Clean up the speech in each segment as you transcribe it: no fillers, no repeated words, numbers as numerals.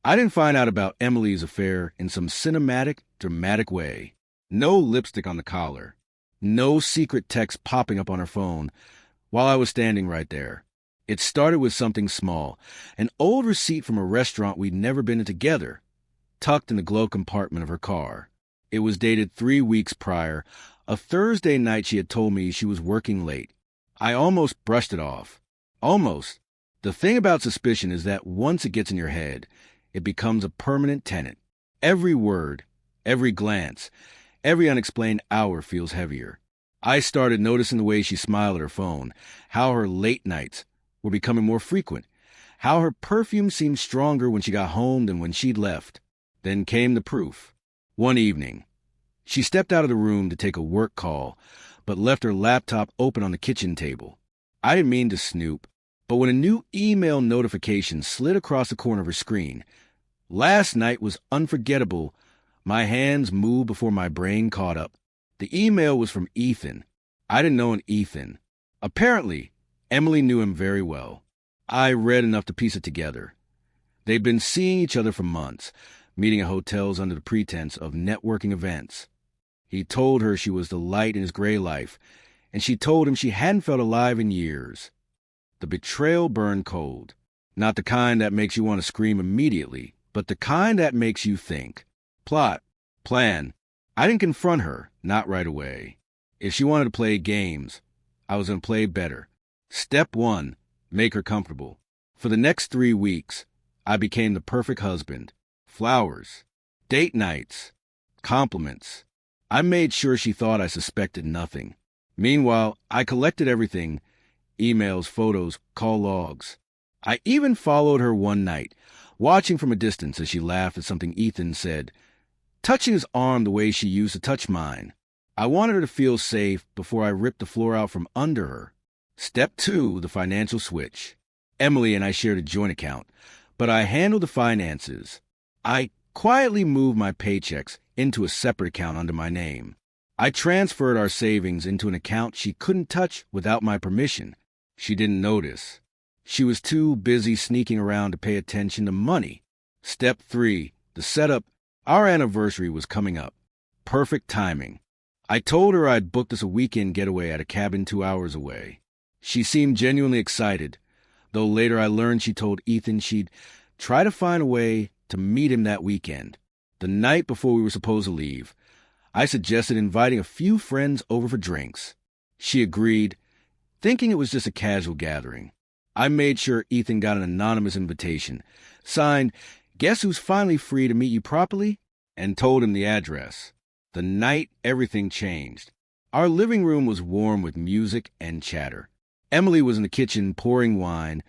I didn't find out about Emily's affair in some cinematic, dramatic way. No lipstick on the collar. No secret text popping up on her phone while I was standing right there. It started with something small, an old receipt from a restaurant we'd never been in together, tucked in the glove compartment of her car. It was dated 3 weeks prior, a Thursday night she had told me she was working late. I almost brushed it off. Almost. The thing about suspicion is that once it gets in your head, it becomes a permanent tenant. Every word, every glance, every unexplained hour feels heavier. I started noticing the way she smiled at her phone, how her late nights were becoming more frequent, how her perfume seemed stronger when she got home than when she'd left. Then came the proof. One evening, she stepped out of the room to take a work call, but left her laptop open on the kitchen table. I didn't mean to snoop, but when a new email notification slid across the corner of her screen, last night was unforgettable. My hands moved before my brain caught up. The email was from Ethan. I didn't know an Ethan. Apparently, Emily knew him very well. I read enough to piece it together. They'd been seeing each other for months, meeting at hotels under the pretense of networking events. He told her she was the light in his gray life, and she told him she hadn't felt alive in years. The betrayal burned cold. Not the kind that makes you want to scream immediately, but the kind that makes you think. Plot. Plan. I didn't confront her, not right away. If she wanted to play games, I was going to play better. Step 1, make her comfortable. For the next 3 weeks, I became the perfect husband. Flowers, date nights, compliments. I made sure she thought I suspected nothing. Meanwhile, I collected everything, emails, photos, call logs. I even followed her one night, watching from a distance as she laughed at something Ethan said, touching his arm the way she used to touch mine. I wanted her to feel safe before I ripped the floor out from under her. Step 2, the financial switch. Emily and I shared a joint account, but I handled the finances. I quietly moved my paychecks into a separate account under my name. I transferred our savings into an account she couldn't touch without my permission. She didn't notice. She was too busy sneaking around to pay attention to money. Step 3, the setup. Our anniversary was coming up. Perfect timing. I told her I'd booked us a weekend getaway at a cabin 2 hours away. She seemed genuinely excited, though later I learned she told Ethan she'd try to find a way to meet him that weekend. The night before we were supposed to leave, I suggested inviting a few friends over for drinks. She agreed, thinking it was just a casual gathering. I made sure Ethan got an anonymous invitation, signed, "Guess who's finally free to meet you properly?" and told him the address. The night everything changed. Our living room was warm with music and chatter. Emily was in the kitchen pouring wine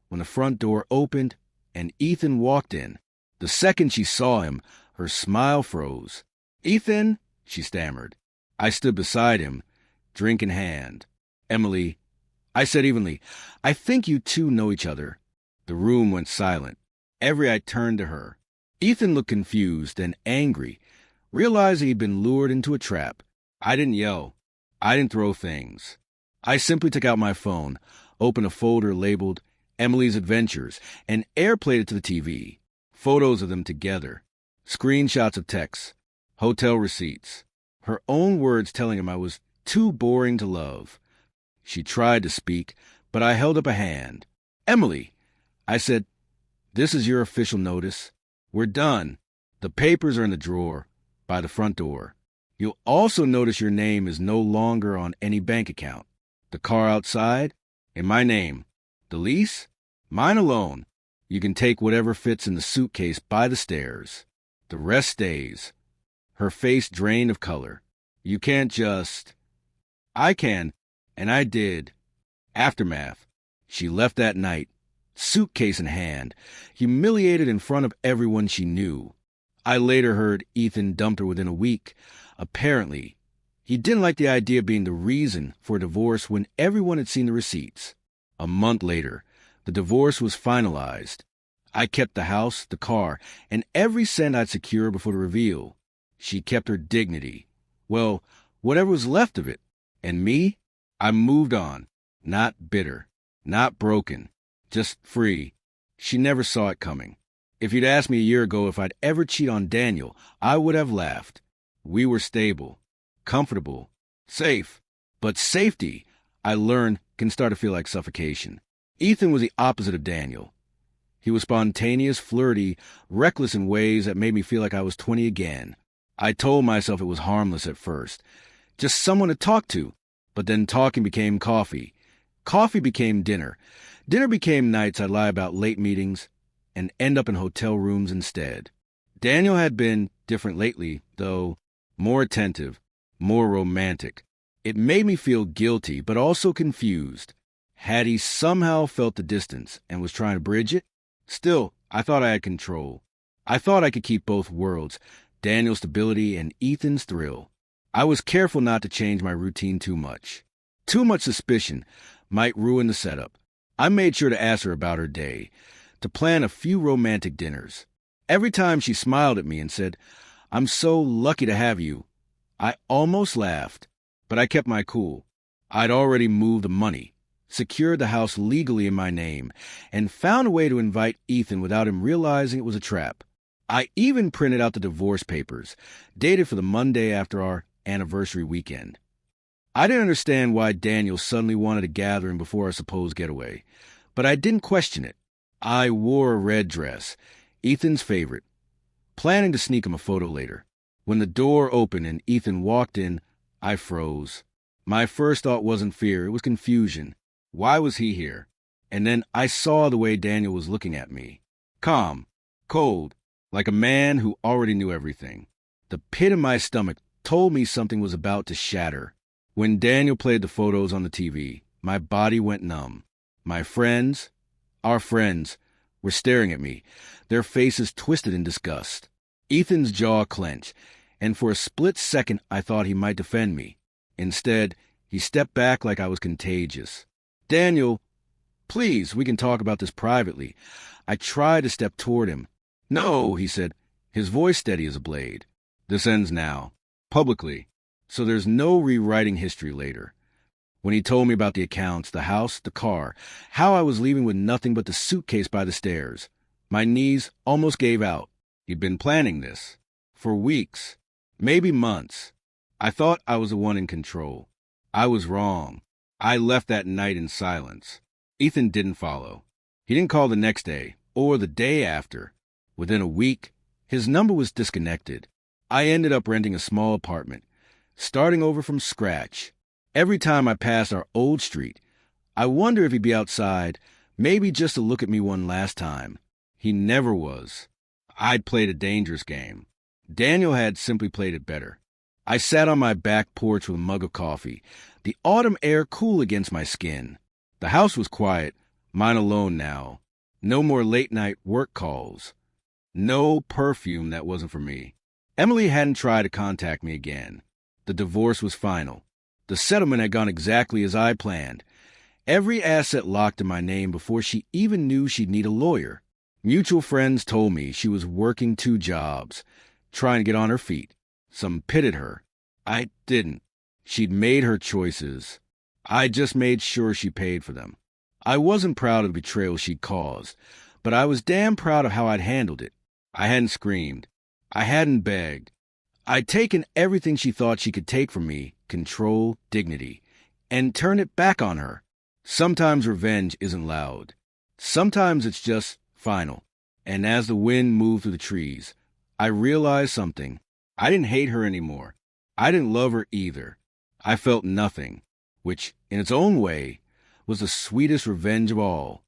when the front door opened and Ethan walked in. The second she saw him, her smile froze. "Ethan," she stammered. I stood beside him, drink in hand. "Emily," I said evenly, "I think you two know each other." The room went silent. Every eye turned to her. Ethan looked confused and angry, realizing he'd been lured into a trap. I didn't yell. I didn't throw things. I simply took out my phone, opened a folder labeled Emily's Adventures, and airplayed it to the TV. Photos of them together. Screenshots of texts. Hotel receipts. Her own words telling him I was too boring to love. She tried to speak, but I held up a hand. "Emily," I said, "this is your official notice. We're done. The papers are in the drawer, by the front door. You'll also notice your name is no longer on any bank account. The car outside, in my name. The lease, mine alone. You can take whatever fits in the suitcase by the stairs. The rest stays." Her face drained of color. "You can't just—" "I can, and I did." Aftermath. She left that night, suitcase in hand, humiliated in front of everyone she knew. I later heard Ethan dumped her within a week. Apparently, he didn't like the idea of being the reason for a divorce when everyone had seen the receipts. A month later, the divorce was finalized. I kept the house, the car, and every cent I'd secured before the reveal. She kept her dignity. Well, whatever was left of it. And me? I moved on. Not bitter. Not broken. Just free. She never saw it coming. If you'd asked me a year ago if I'd ever cheat on Daniel, I would have laughed. We were stable, comfortable, safe. But safety, I learned, can start to feel like suffocation. Ethan was the opposite of Daniel. He was spontaneous, flirty, reckless in ways that made me feel like I was 20 again. I told myself it was harmless at first. Just someone to talk to. But then talking became coffee. Coffee became dinner. Dinner became nights I'd lie about late meetings and end up in hotel rooms instead. Daniel had been different lately, though, more attentive, more romantic. It made me feel guilty, but also confused. Had he somehow felt the distance and was trying to bridge it? Still, I thought I had control. I thought I could keep both worlds, Daniel's stability and Ethan's thrill. I was careful not to change my routine too much. Too much suspicion might ruin the setup. I made sure to ask her about her day, to plan a few romantic dinners. Every time she smiled at me and said, "I'm so lucky to have you," I almost laughed, but I kept my cool. I'd already moved the money, secured the house legally in my name, and found a way to invite Ethan without him realizing it was a trap. I even printed out the divorce papers, dated for the Monday after our anniversary weekend. I didn't understand why Daniel suddenly wanted a gathering before our supposed getaway, but I didn't question it. I wore a red dress, Ethan's favorite, planning to sneak him a photo later. When the door opened and Ethan walked in, I froze. My first thought wasn't fear, it was confusion. Why was he here? And then I saw the way Daniel was looking at me. Calm, cold, like a man who already knew everything. The pit in my stomach told me something was about to shatter. When Daniel played the photos on the TV, my body went numb. My friends, our friends, were staring at me, their faces twisted in disgust. Ethan's jaw clenched, and for a split second I thought he might defend me. Instead, he stepped back like I was contagious. "Daniel, please, we can talk about this privately." I tried to step toward him. "No," he said, his voice steady as a blade. "This ends now, publicly, so there's no rewriting history later." When he told me about the accounts, the house, the car, how I was leaving with nothing but the suitcase by the stairs, my knees almost gave out. He'd been planning this for weeks, maybe months. I thought I was the one in control. I was wrong. I left that night in silence. Ethan didn't follow. He didn't call the next day or the day after. Within a week, his number was disconnected. I ended up renting a small apartment, starting over from scratch. Every time I passed our old street, I wonder if he'd be outside, maybe just to look at me one last time. He never was. I'd played a dangerous game. Daniel had simply played it better. I sat on my back porch with a mug of coffee, the autumn air cool against my skin. The house was quiet, mine alone now. No more late-night work calls. No perfume that wasn't for me. Emily hadn't tried to contact me again. The divorce was final. The settlement had gone exactly as I planned. Every asset locked in my name before she even knew she'd need a lawyer. Mutual friends told me she was working 2 jobs, trying to get on her feet. Some pitted her. I didn't. She'd made her choices. I just made sure she paid for them. I wasn't proud of the betrayal she'd caused, but I was damn proud of how I'd handled it. I hadn't screamed. I hadn't begged. I'd taken everything she thought she could take from me, control, dignity, and turned it back on her. Sometimes revenge isn't loud. Sometimes it's just final. And as the wind moved through the trees, I realized something. I didn't hate her anymore. I didn't love her either. I felt nothing, which, in its own way, was the sweetest revenge of all.